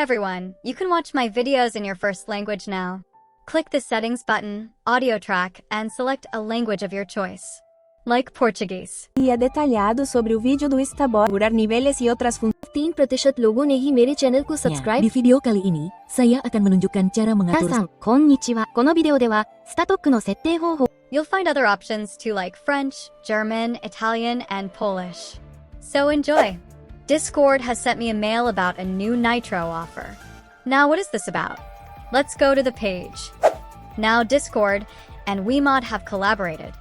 everyone, you can watch my videos in your first language now. Click the settings button, audio track, and select a language of your choice. Like Portuguese. E é detalhado sobre o vídeo do Starboy, configurar niveles e outras funções. 3% लोगों ने ही मेरे channel को subscribe. Di video kali ini, saya akan menunjukkan cara 皆 mengatur さん、こんにちは。このビデオでは、スタトックの設定方法。 You'll find other options too, like French, German, Italian, and Polish. So enjoy! Discord has sent me a mail about a new Nitro offer. Now what is this about? Let's go to the page. Now Discord and WeMOD have collaborated.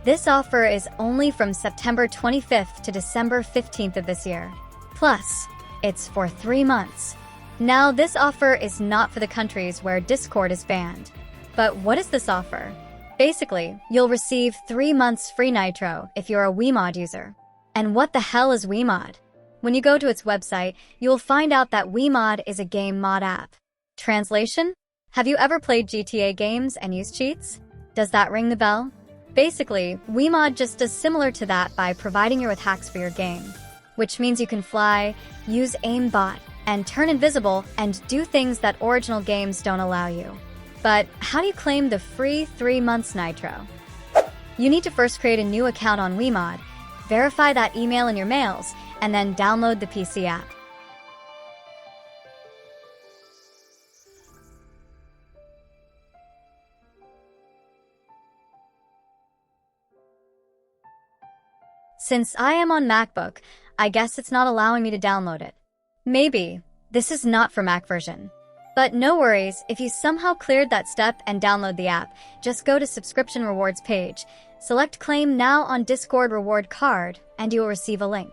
This offer is only from September 25th to December 15th of this year. Plus, it's for 3 months. Now this offer is not for the countries where Discord is banned. But what is this offer? Basically, you'll receive 3 months free Nitro if you're a WeMOD user. And what the hell is WeMOD? When you go to its website, you'll find out that WeMOD is a game mod app. Translation? Have you ever played GTA games and used cheats? Does that ring the bell? Basically, WeMOD just does similar to that by providing you with hacks for your game, which means you can fly, use aimbot, and turn invisible and do things that original games don't allow you. But how do you claim the free 3 months Nitro? You need to first create a new account on WeMOD, verify that email in your mails, and then download the PC app. Since I am on MacBook, I guess it's not allowing me to download it. Maybe this is not for Mac version. But no worries, if you somehow cleared that step and download the app, just go to subscription rewards page, select claim now on Discord reward card, and you will receive a link.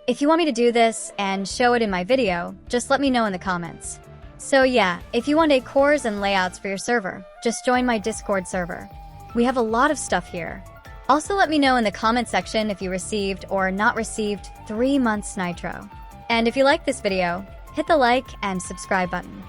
If you want me to do this and show it in my video, just let me know in the comments. So yeah, if you want cores and layouts for your server, just join my Discord server. We have a lot of stuff here. Also let me know in the comment section if you received or not received 3 months Nitro. And if you like this video, hit the like and subscribe button.